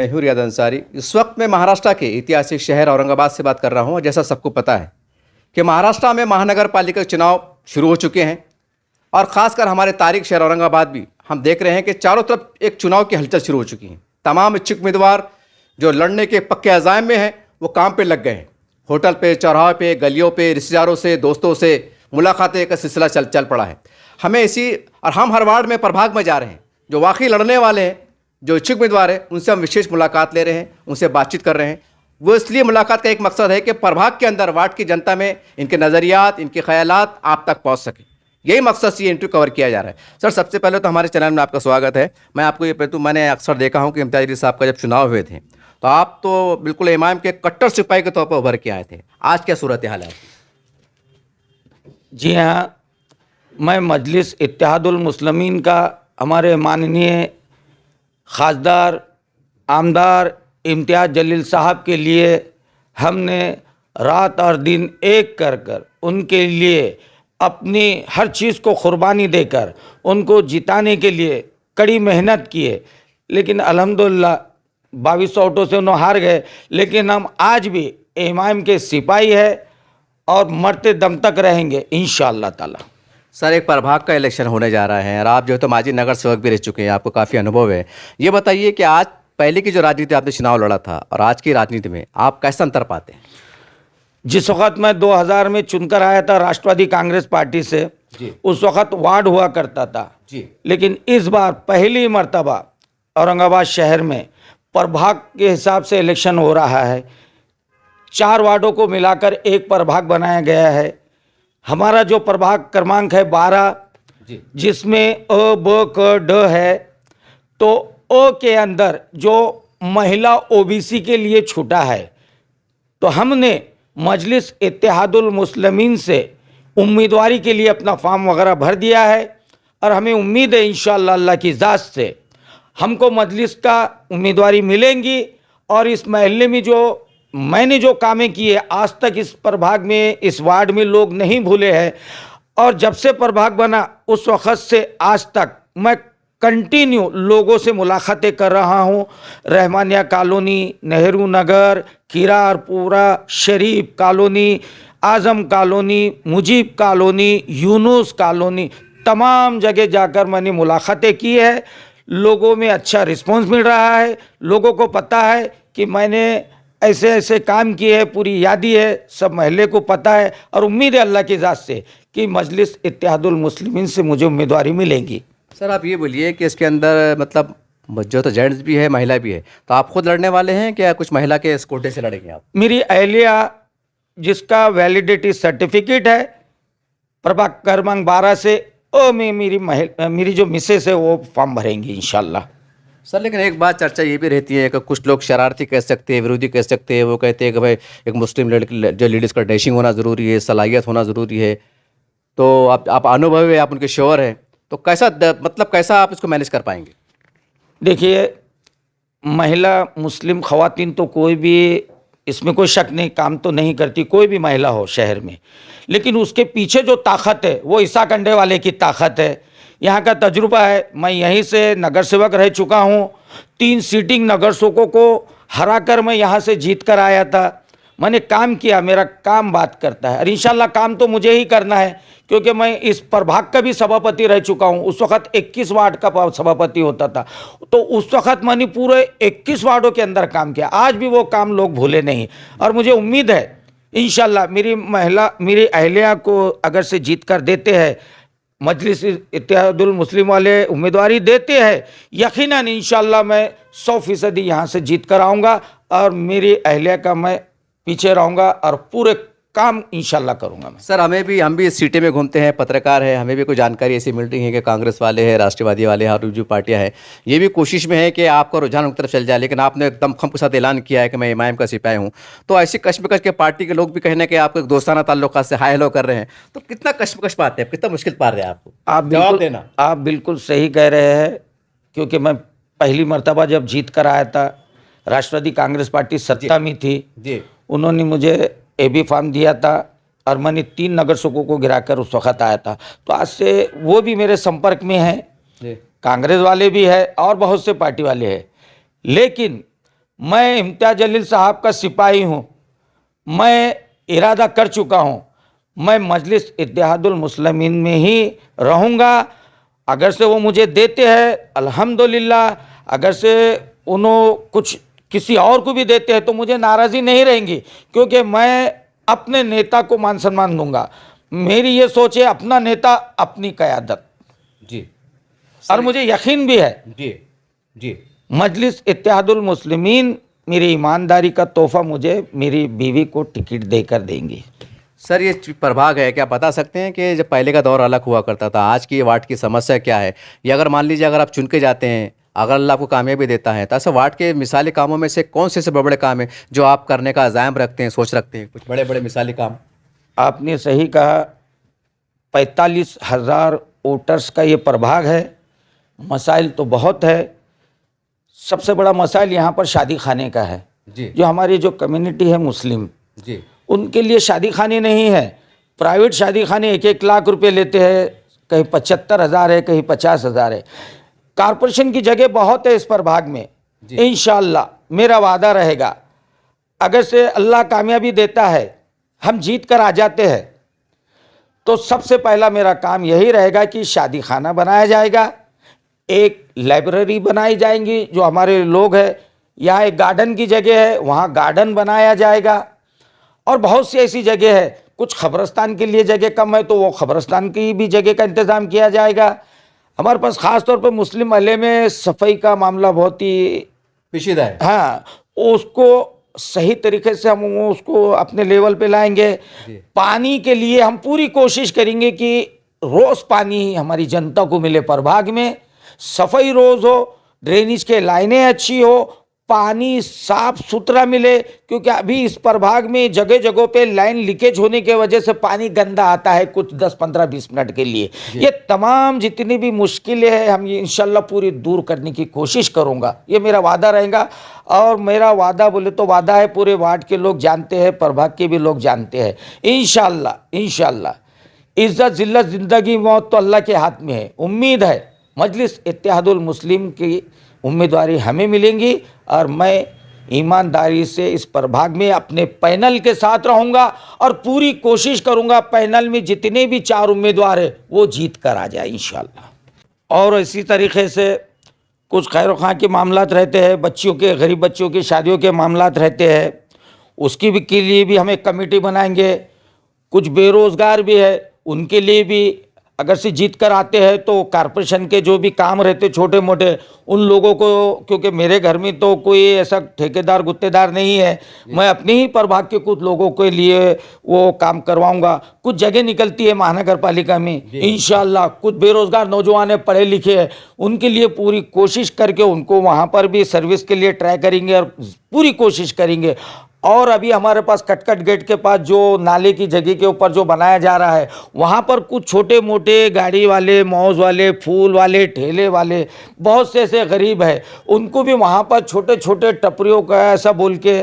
मैं हूं रियाद अंसारी। इस वक्त मैं महाराष्ट्र के ऐतिहासिक शहर औरंगाबाद से बात कर रहा हूं। और जैसा सबको पता है कि महाराष्ट्र में महानगर पालिका चुनाव शुरू हो चुके हैं और ख़ासकर हमारे तारीख शहर औरंगाबाद भी हम देख रहे हैं कि चारों तरफ एक चुनाव की हलचल शुरू हो चुकी है। तमाम इच्छुक उम्मीदवार जो लड़ने के पक्के अज़ाइम में हैं वो काम पे लग गए हैं। होटल पे, चौराहे पे, गलियों पे रिश्तेदारों से, दोस्तों से मुलाकातें का सिलसिला चल पड़ा है। हमें हम हर वार्ड में प्रभाग में जा रहे हैं। जो वाकई लड़ने वाले हैं, जो इच्छुक उम्मीदवार हैं, उनसे हम विशेष मुलाकात ले रहे हैं, उनसे बातचीत कर रहे हैं। वो इसलिए मुलाकात का एक मकसद है कि प्रभाग के अंदर वार्ड की जनता में इनके नज़रियात, इनके ख्यालात आप तक पहुंच सके। यही मकसद से ये इंटरव्यू कवर किया जा रहा है। सर, सबसे पहले तो हमारे चैनल में आपका स्वागत है। मैं आपको ये कहता हूँ, मैंने अक्सर देखा हूँ कि इम्तियाज़ अली साहब का जब चुनाव हुए थे तो आप तो बिल्कुल इमाम के कट्टर सिपाही के तौर पर उभर के आए थे। आज क्या सूरत हाल है? जी हाँ, मैं मजलिस इत्तेहादुल मुस्लिमीन का हमारे माननीय खासदार आमदार इम्तियाज़ जलील साहब के लिए हमने रात और दिन एक कर उनके लिए अपनी हर चीज़ को कुर्बानी देकर उनको जिताने के लिए कड़ी मेहनत किए। लेकिन अल्हम्दुलिल्लाह 2200 वोटों से उन्होंने हार गए। लेकिन हम आज भी इमाम के सिपाही है और मरते दम तक रहेंगे इंशाअल्लाह ताला। सर, एक प्रभाग का इलेक्शन होने जा रहा है और आप जो है तो माजी नगर सेवक भी रह चुके हैं, आपको काफ़ी अनुभव है। ये बताइए कि आज पहले की जो राजनीति आपने चुनाव लड़ा था और आज की राजनीति में आप कैसा अंतर पाते हैं? जिस वक्त मैं 2000 में चुनकर आया था राष्ट्रवादी कांग्रेस पार्टी से जी। उस वक्त वार्ड हुआ करता था जी। लेकिन इस बार पहली मर्तबा औरंगाबाद शहर में प्रभाग के हिसाब से इलेक्शन हो रहा है। 4 वार्डों को मिलाकर एक प्रभाग बनाया गया है। हमारा जो प्रभाग क्रमांक है 12, जिसमें अ, ब, क, ड है। तो अ के अंदर जो महिला ओबीसी के लिए छूटा है, तो हमने मजलिस इत्तेहादुल मुस्लिमीन से उम्मीदवारी के लिए अपना फॉर्म वगैरह भर दिया है और हमें उम्मीद है इंशाअल्लाह अल्लाह की ज़ात से हमको मजलिस का उम्मीदवारी मिलेंगी। और इस महल्ले में जो मैंने जो कामें किए आज तक इस प्रभाग में, इस वार्ड में लोग नहीं भूले हैं। और जब से प्रभाग बना उस वक़्त से आज तक मैं कंटिन्यू लोगों से मुलाकातें कर रहा हूँ। Rahmania colony, Nehru Nagar, Kirarpura, Sharif colony, Azam colony, Mujeeb colony, Younus colony, तमाम जगह जाकर मैंने मुलाकातें की है। लोगों में अच्छा रिस्पांस मिल रहा है। लोगों को पता है कि मैंने ऐसे ऐसे काम किए हैं, पूरी यादी है, सब महल्ले को पता है। और उम्मीद है अल्लाह की ज़ात से कि मजलिस इत्तेहादुल मुस्लिमीन से मुझे उम्मीदवारी मिलेंगी। सर, आप ये बोलिए कि इसके अंदर मतलब जो तो जेंट्स भी है, महिला भी है, तो आप खुद लड़ने वाले हैं क्या कुछ महिला के इस कोटे से लड़ेंगे आप? मेरी अहलिया जिसका वैलिडिटी सर्टिफिकेट है प्रभाग क्रमांक 12 से में मेरी जो मिसेस है वो फॉर्म भरेंगी इंशाल्लाह। सर, लेकिन एक बात चर्चा ये भी रहती है कि कुछ लोग शरारती कह सकते हैं, विरोधी कह सकते हैं। वो कहते हैं कि भाई एक मुस्लिम लड़की जो लेडीज़ का डैशिंग होना ज़रूरी है, सलाहियत होना ज़रूरी है। तो आप अनुभव है, आप उनके शोहर हैं, तो कैसा आप इसको मैनेज कर पाएंगे? देखिए, महिला मुस्लिम ख़वातीन तो कोई भी इसमें कोई शक नहीं, काम तो नहीं करती, कोई भी महिला हो शहर में। लेकिन उसके पीछे जो ताकत है वो ईसा कंडे वाले की ताकत है। यहाँ का तजुर्बा है, मैं यहीं से नगर सेवक रह चुका हूँ। 3 सीटिंग नगर सेवकों को हरा कर मैं यहाँ से जीत कर आया था। मैंने काम किया, मेरा काम बात करता है और इंशाल्लाह काम तो मुझे ही करना है क्योंकि मैं इस प्रभाग का भी सभापति रह चुका हूँ। उस वक्त 21 वार्ड का सभापति होता था, तो उस वक्त मैंने पूरे 21 वार्डों के अंदर काम किया। आज भी वो काम लोग भूले नहीं और मुझे उम्मीद है इंशाल्लाह मेरी अहलिया को अगर से जीत कर देते हैं, मजलिस इत्तेहादुल मुस्लिम वाले उम्मीदवारी देते हैं, यकीनन इंशाल्लाह मैं 100% यहाँ से जीत कर आऊँगा और मेरी अहलिया का मैं पीछे रहूँगा और पूरे काम इंशाल्लाह करूँगा मैं। सर, हम भी इस सीटें में घूमते हैं, पत्रकार हैं, हमें भी कोई जानकारी ऐसी मिल रही है कि कांग्रेस वाले हैं, राष्ट्रवादी वाले हैं और जो पार्टियां हैं ये भी कोशिश में है कि आपका रुझान उस तरफ चल जाए। लेकिन आपने एकदम खम के साथ ऐलान किया है कि मैं इमाम का सिपाही हूँ, तो ऐसी कश्मकश के पार्टी के लोग भी कहने के आपको एक दोस्ताना ताल्लुकात से हाय हेलो कर रहे हैं, तो कितना कश्मकश पाते हैं, कितना मुश्किल पा रहे हैं आपको? आप बिल्कुल सही कह रहे हैं क्योंकि मैं पहली मरतबा जब जीत कर आया था, राष्ट्रवादी कांग्रेस पार्टी सत्ता में थी जी। उन्होंने मुझे AB फॉर्म दिया था और मैंने 3 नगर सेवकों को गिराकर उस वक्त आया था। तो आज से वो भी मेरे संपर्क में हैं, कांग्रेस वाले भी है और बहुत से पार्टी वाले हैं। लेकिन मैं इम्तियाज़ जलील साहब का सिपाही हूँ, मैं इरादा कर चुका हूँ, मैं मजलिस इत्तेहादुल मुस्लिमीन में ही रहूँगा। अगर से वो मुझे देते हैं अल्हम्दुलिल्लाह, अगर से उन्होंने कुछ किसी और को भी देते हैं तो मुझे नाराज़ी नहीं रहेंगी, क्योंकि मैं अपने नेता को मान सम्मान दूंगा। मेरी ये सोच है, अपना नेता अपनी क़यादत। जी और मुझे यकीन भी है जी जी मजलिस इत्तेहादुल मुस्लिमीन मेरी ईमानदारी का तोहफा मुझे मेरी बीवी को टिकट देकर देंगी। सर, ये प्रभाग है, क्या बता सकते हैं कि जब पहले का दौर अलग हुआ करता था, आज की ये वार्ड की समस्या क्या है? ये अगर मान लीजिए अगर आप चुन के जाते हैं, अगर अल्लाह आपको कामयाबी देता है, तो ऐसे वार्ड के मिसाली कामों में से कौन से बड़े बड़े काम हैं जो आप करने का अज़ाम रखते हैं, सोच रखते हैं, कुछ बड़े बड़े मिसाली काम? आपने सही कहा, 45,000 वोटर्स का ये प्रभाग है। मसाइल तो बहुत है। सबसे बड़ा मसाइल यहाँ पर शादी खाने का है। जी जो हमारी जो कम्युनिटी है मुस्लिम, जी उनके लिए शादी खाने नहीं है। प्राइवेट शादी खाने 1-1 लाख रुपए लेते हैं, कहीं 75,000 है, कहीं 50,000 है। कारपोरेशन की जगह बहुत है इस प्रभाग में। इंशाअल्लाह मेरा वादा रहेगा, अगर से अल्लाह कामयाबी देता है, हम जीत कर आ जाते हैं, तो सबसे पहला मेरा काम यही रहेगा कि शादी खाना बनाया जाएगा, एक लाइब्रेरी बनाई जाएंगी। जो हमारे लोग हैं, यहाँ एक गार्डन की जगह है, वहाँ गार्डन बनाया जाएगा। और बहुत सी ऐसी जगह है, कुछ खबरस्तान के लिए जगह कम है तो वो खबरस्तान की भी जगह का इंतज़ाम किया जाएगा। हमारे पास ख़ास तौर पे मुस्लिम महल्ले में सफाई का मामला बहुत ही पेचीदा है। हाँ, उसको सही तरीके से हम उसको अपने लेवल पे लाएंगे। पानी के लिए हम पूरी कोशिश करेंगे कि रोज़ पानी हमारी जनता को मिले प्रभाग में, सफाई रोज़ हो, ड्रेनेज के लाइनें अच्छी हो, पानी साफ सुथरा मिले, क्योंकि अभी इस प्रभाग में जगह जगह पे लाइन लीकेज होने की वजह से पानी गंदा आता है कुछ 10, 15, 20 मिनट के लिए। ये तमाम जितनी भी मुश्किलें हैं, हम ये इंशाल्लाह पूरी दूर करने की कोशिश करूंगा, ये मेरा वादा रहेगा। और मेरा वादा बोले तो वादा है, पूरे वार्ड के लोग जानते हैं, प्रभाग के भी लोग जानते हैं। इंशाल्लाह इज्जत जिल्लत ज़िंदगी मौत तो अल्लाह के हाथ में है। उम्मीद है मजलिस इत्तेहादुल मुस्लिम की उम्मीदवारी हमें मिलेंगी, और मैं ईमानदारी से इस प्रभाग में अपने पैनल के साथ रहूंगा और पूरी कोशिश करूंगा पैनल में जितने भी 4 उम्मीदवार हैं वो जीत कर आ जाए इंशाल्लाह। और इसी तरीके से कुछ खैर खां के मामलात रहते हैं, बच्चियों के, गरीब बच्चियों की शादियों के मामलात रहते हैं, उसकी भी के लिए भी हम एक कमेटी बनाएंगे। कुछ बेरोज़गार भी है, उनके लिए भी अगर से जीत कर आते हैं तो कारपोरेशन के जो भी काम रहते छोटे मोटे, उन लोगों को, क्योंकि मेरे घर में तो कोई ऐसा ठेकेदार गुत्तेदार नहीं है, मैं अपने ही प्रभाग के कुछ लोगों के लिए वो काम करवाऊंगा। कुछ जगह निकलती है महानगर पालिका में, इंशाल्लाह कुछ बेरोजगार नौजवान हैं, पढ़े लिखे हैं, उनके लिए पूरी कोशिश करके उनको वहाँ पर भी सर्विस के लिए ट्राई करेंगे और पूरी कोशिश करेंगे। और अभी हमारे पास कटकट गेट के पास जो नाले की जगह के ऊपर जो बनाया जा रहा है, वहाँ पर कुछ छोटे मोटे गाड़ी वाले, मौज वाले, फूल वाले, ठेले वाले, बहुत से ऐसे गरीब है, उनको भी वहाँ पर छोटे छोटे टपरियों का ऐसा बोल के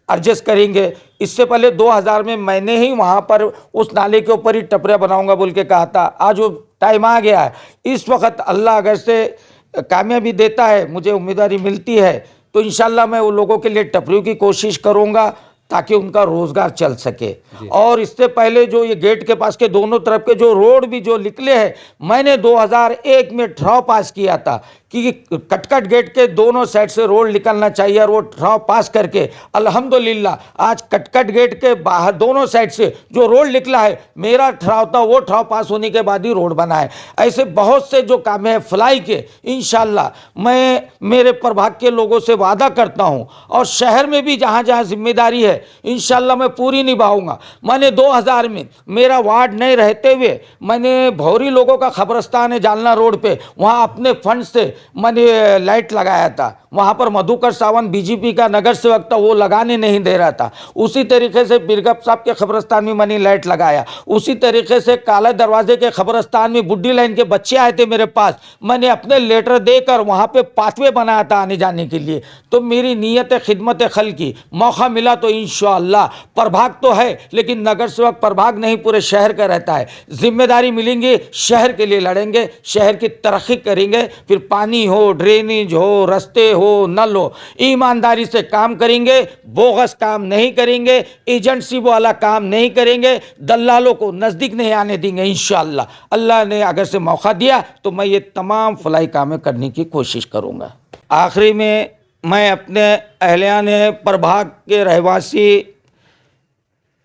एडजस्ट करेंगे। इससे पहले 2000 में मैंने ही वहाँ पर उस नाले के ऊपर ही टपरिया बनाऊंगा बोल के कहा था। आज वो टाइम आ गया है। इस वक्त अल्लाह अगर से कामयाबी देता है, मुझे उम्मीदवारी मिलती है, तो इंशाल्लाह मैं उन लोगों के लिए टपरियों की कोशिश करूंगा ताकि उनका रोज़गार चल सके। और इससे पहले जो ये गेट के पास के दोनों तरफ के जो रोड भी जो निकले हैं, मैंने 2001 में ठहराव पास किया था कि कटकट गेट के दोनों साइड से रोड निकलना चाहिए, और वो ठहराव पास करके अल्हम्दुलिल्लाह आज कटकट गेट के बाहर दोनों साइड से जो रोड निकला है, मेरा ठहराव था, वो ठहराव पास होने के बाद ही रोड बना है। ऐसे बहुत से जो काम है फ्लाई के, इंशाल्लाह मैं मेरे प्रभाग के लोगों से वादा करता हूं, और शहर में भी जहां जहां जिम्मेदारी है इंशाल्लाह मैं पूरी निभाऊंगा। मैंने 2000 में मेरा वार्ड नहीं रहते हुए मैंने भौरी लोगों का खबरस्तान है जालना रोड पे, वहाँ अपने फंड से मैंने लाइट लगाया था। वहाँ पर मधुकर सावंत बीजेपी का नगर सेवक था, वो लगाने नहीं दे रहा था। उसी तरीके से बिरगप साहब के खबरस्तान में मैंने लाइट लगाया। उसी तरीके से काला दरवाजे के खबरस्तान में बुड्ढी लाइन के बच्चे आए थे मेरे पास, मैंने अपने लेटर देकर वहाँ पे पाथवे बनाया था आने जाने के लिए। तो मेरी नीयत खिदमत खल की, मौका मिला तो इंशाअल्लाह, प्रभाग तो है लेकिन नगर सेवक प्रभाग नहीं पूरे शहर का रहता है, जिम्मेदारी मिलेंगी, शहर के लिए लड़ेंगे, शहर की तरक्की करेंगे, फिर पानी पानी हो, ड्रेनेज हो, रास्ते हो, नल हो, ईमानदारी से काम करेंगे, बोगस काम नहीं करेंगे, एजेंटशिप वाला काम नहीं करेंगे, दलालों को नज़दीक नहीं आने देंगे इंशाअल्लाह। अल्लाह ने अगर से मौका दिया तो मैं ये तमाम फलाई कामें करने की कोशिश करूँगा। आखिरी में मैं अपने अहलियान प्रभाग के रहवासी,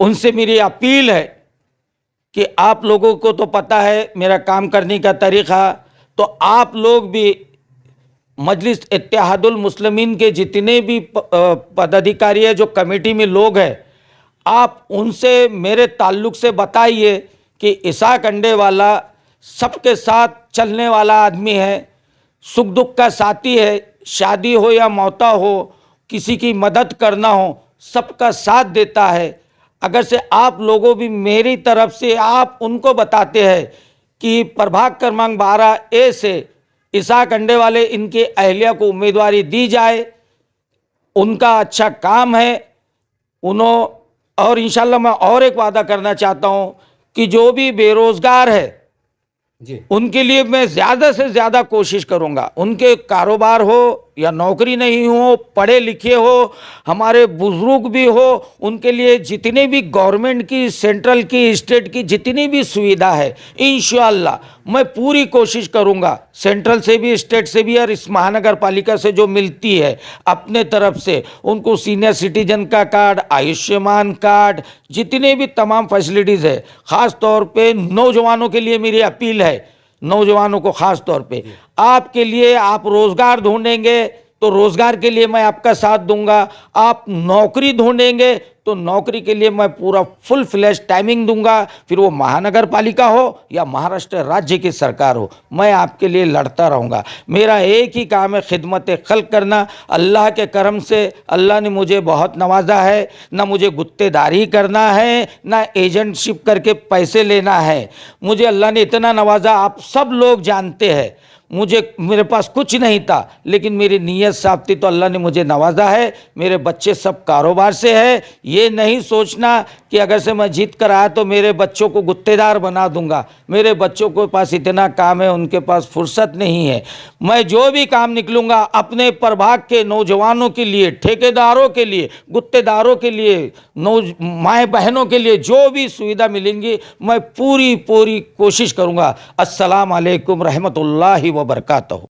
उनसे मेरी अपील है कि आप लोगों को तो पता है मेरा काम करने का तरीक़ा, तो आप लोग भी मजलिस इत्तेहादुल मुस्लिमीन के जितने भी पदाधिकारी है, जो कमेटी में लोग हैं, आप उनसे मेरे ताल्लुक़ से बताइए कि इसाक अंडे वाला सबके साथ चलने वाला आदमी है, सुख दुख का साथी है, शादी हो या मौता हो, किसी की मदद करना हो, सबका साथ देता है। अगर से आप लोगों भी मेरी तरफ से आप उनको बताते हैं कि प्रभाग क्रमांक 12A से इसाक अंडे वाले इनके अहलिया को उम्मीदवारी दी जाए, उनका अच्छा काम है और इंशाल्लाह मैं और एक वादा करना चाहता हूँ कि जो भी बेरोज़गार है जी, उनके लिए मैं ज़्यादा से ज़्यादा कोशिश करूँगा। उनके कारोबार हो या नौकरी नहीं हो, पढ़े लिखे हो, हमारे बुज़ुर्ग भी हो, उनके लिए जितने भी गवर्नमेंट की, सेंट्रल की, स्टेट की जितनी भी सुविधा है, इंशाअल्लाह मैं पूरी कोशिश करूँगा, सेंट्रल से भी, स्टेट से भी और इस महानगर पालिका से जो मिलती है अपने तरफ से उनको सीनियर सिटीजन का कार्ड, आयुष्मान कार्ड, जितने भी तमाम फैसिलिटीज़ है, ख़ास तौर पे नौजवानों के लिए मेरी अपील है, नौजवानों को ख़ास तौर पे आपके लिए, आप रोज़गार ढूंढेंगे तो रोज़गार के लिए मैं आपका साथ दूंगा, आप नौकरी ढूंढेंगे तो नौकरी के लिए मैं पूरा फुल फ्लैश टाइमिंग दूंगा, फिर वो महानगर पालिका हो या महाराष्ट्र राज्य की सरकार हो, मैं आपके लिए लड़ता रहूँगा। मेरा एक ही काम है, खिदमत खल्क करना। अल्लाह के करम से अल्लाह ने मुझे बहुत नवाजा है, ना मुझे गुत्तेदारी करना है, ना एजेंटशिप करके पैसे लेना है। मुझे अल्लाह ने इतना नवाजा, आप सब लोग जानते हैं। मेरे पास कुछ नहीं था, लेकिन मेरी नीयत साफ थी तो अल्लाह ने मुझे नवाजा है। मेरे बच्चे सब कारोबार से है। ये नहीं सोचना कि अगर से मैं जीत कर आया तो मेरे बच्चों को गुत्तेदार बना दूंगा। मेरे बच्चों के पास इतना काम है, उनके पास फुर्सत नहीं है। मैं जो भी काम निकलूँगा अपने प्रभाग के नौजवानों के लिए, ठेकेदारों के लिए, गुत्तेदारों के लिए, माएँ बहनों के लिए जो भी सुविधा मिलेंगी मैं पूरी कोशिश करूँगा। अस्सलाम वालेकुम रहमतुल्लाहि व बरकातहू।